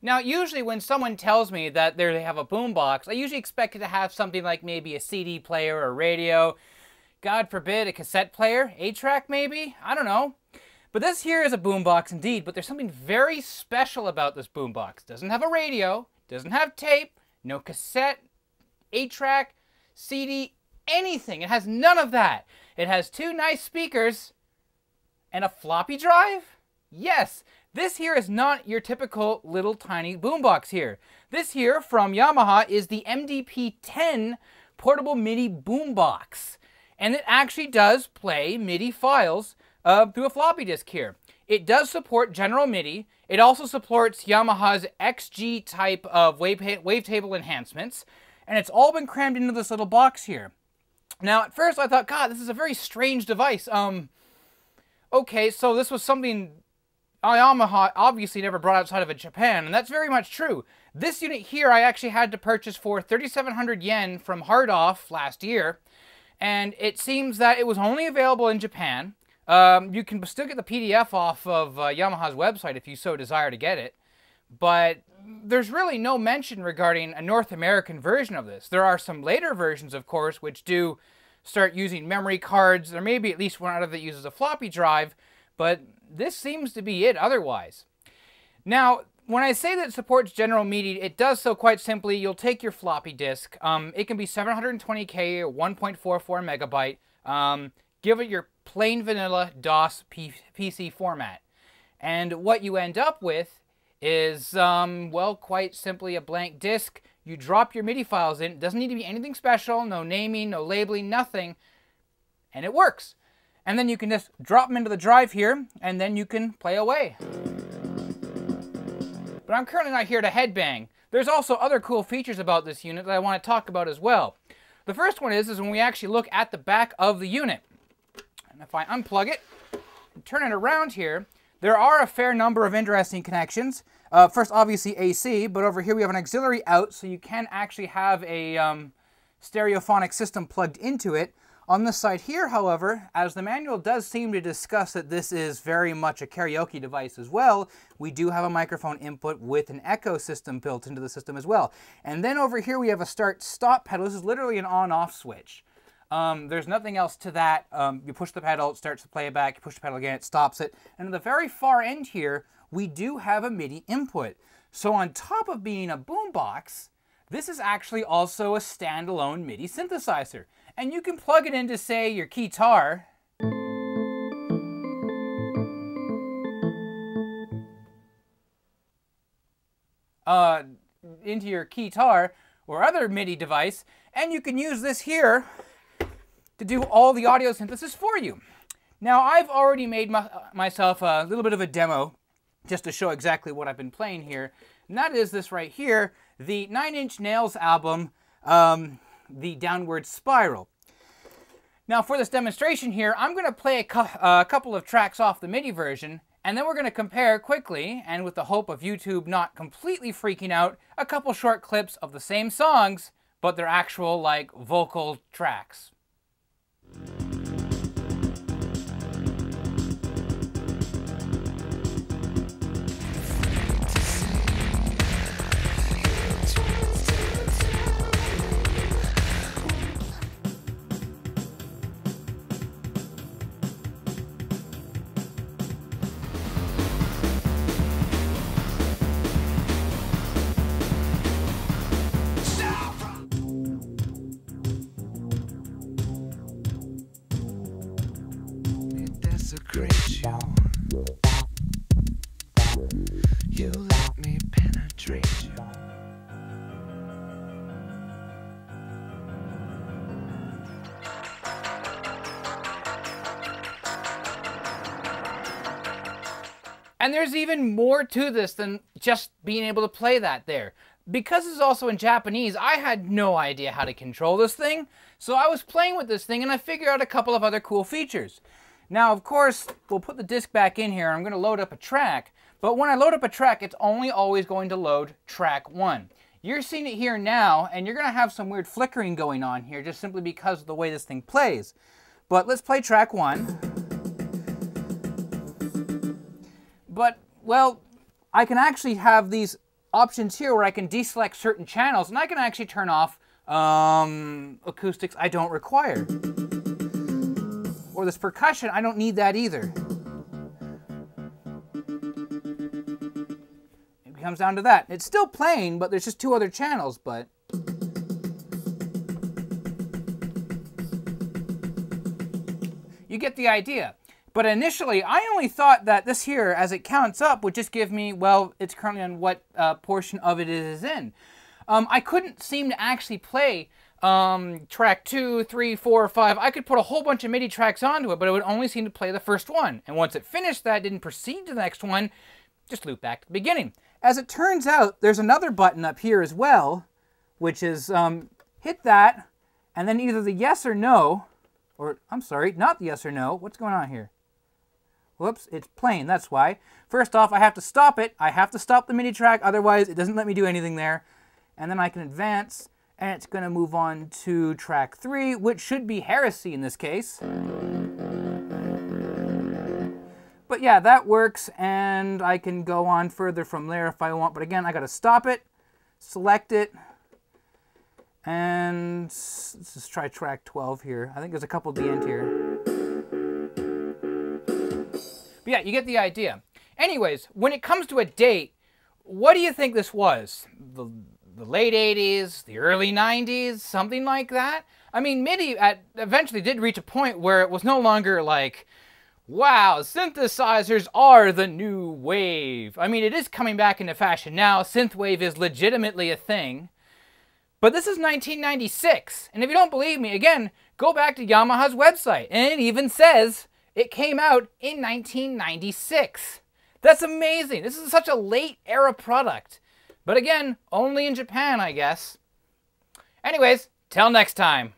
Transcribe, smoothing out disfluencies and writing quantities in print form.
Now, usually when someone tells me that they have a boombox, I usually expect it to have something like maybe a CD player or a radio. God forbid, a cassette player, 8-track maybe? I don't know. But this here is a boombox indeed, but there's something very special about this boombox. It doesn't have a radio, doesn't have tape, no cassette, 8-track, CD, anything. It has none of that. It has 2 nice speakers and a floppy drive? Yes, this here is not your typical little tiny boombox here. This here from Yamaha is the MDP10 portable MIDI boombox. And it actually does play MIDI files through a floppy disk here. It does support general MIDI. It also supports Yamaha's XG type of wavetable enhancements. And it's all been crammed into this little box here. Now, at first I thought, God, this is a very strange device. Okay, so this was something Yamaha obviously never brought outside of Japan, and that's very much true. This unit here I actually had to purchase for 3,700 yen from Hard Off last year, and it seems that it was only available in Japan. You can still get the PDF off of Yamaha's website if you so desire to get it, but there's really no mention regarding a North American version of this. There are some later versions, of course, which do start using memory cards. There may be at least one out of that uses a floppy drive, but this seems to be it otherwise. Now, when I say that it supports general MIDI, it does so quite simply. You'll take your floppy disk. It can be 720K or 1.44 megabyte. Give it your plain vanilla DOS PC format. And what you end up with is, well, quite simply a blank disk. You drop your MIDI files in. It doesn't need to be anything special, no naming, no labeling, nothing. And it works. And then you can just drop them into the drive here, and then you can play away. But I'm currently not here to headbang. There's also other cool features about this unit that I want to talk about as well. The first one is when we actually look at the back of the unit. And if I unplug it and turn it around here, there are a fair number of interesting connections. First, obviously AC, but over here we have an auxiliary out, so you can actually have a stereophonic system plugged into it. On this side here, however, as the manual does seem to discuss that this is very much a karaoke device as well, we do have a microphone input with an echo system built into the system as well. And then over here we have a start-stop pedal. This is literally an on-off switch. There's nothing else to that. You push the pedal, it starts to play back. You push the pedal again, it stops it. And at the very far end here, we do have a MIDI input. So on top of being a boombox, this is actually also a standalone MIDI synthesizer. And you can plug it into, say, your guitar. Into your guitar or other MIDI device, and you can use this here to do all the audio synthesis for you. Now, I've already made myself a little bit of a demo just to show exactly what I've been playing here, and that is this right here, the 9 Inch Nails album, the Downward Spiral. Now, for this demonstration here, I'm going to play a couple of tracks off the MIDI version, and then we're going to compare quickly, and with the hope of YouTube not completely freaking out, a couple short clips of the same songs, but they're actual, like, vocal tracks. You let me penetrate you. And there's even more to this than just being able to play that there. Because it's also in Japanese, I had no idea how to control this thing. So I was playing with this thing and I figured out a couple of other cool features. Now, of course, we'll put the disc back in here. I'm going to load up a track. But when I load up a track, it's only always going to load track 1. You're seeing it here now, and you're going to have some weird flickering going on here just simply because of the way this thing plays. But let's play track 1. But, well, I can actually have these options here where I can deselect certain channels, and I can actually turn off acoustics I don't require. Or this percussion, I don't need that either. It comes down to that. It's still playing, but there's just 2 other channels, but... you get the idea. But initially, I only thought that this here, as it counts up, would just give me, well, it's currently on what portion of it is in. I couldn't seem to actually play track 2, 3, 4, 5. I could put a whole bunch of MIDI tracks onto it, but it would only seem to play the first one. And once it finished that, didn't proceed to the next one, just loop back to the beginning. As it turns out, there's another button up here as well, which is hit that, and then either the yes or no, or I'm sorry, not the yes or no. What's going on here? Whoops, it's playing, that's why. First off, I have to stop it. I have to stop the MIDI track, otherwise it doesn't let me do anything there. And then I can advance, and it's going to move on to track 3, which should be Heresy in this case. But yeah, that works, and I can go on further from there if I want. But again, I got to stop it, select it, and let's just try track 12 here. I think there's a couple at the end here. But yeah, you get the idea. Anyways, when it comes to a date, what do you think this was? The late 80s, the early 90s, something like that? I mean, MIDI eventually did reach a point where it was no longer like, wow, synthesizers are the new wave. I mean, it is coming back into fashion now. Synthwave is legitimately a thing. But this is 1996. And if you don't believe me, again, go back to Yamaha's website. And it even says it came out in 1996. That's amazing. This is such a late era product. But again, only in Japan, I guess. Anyways, till next time.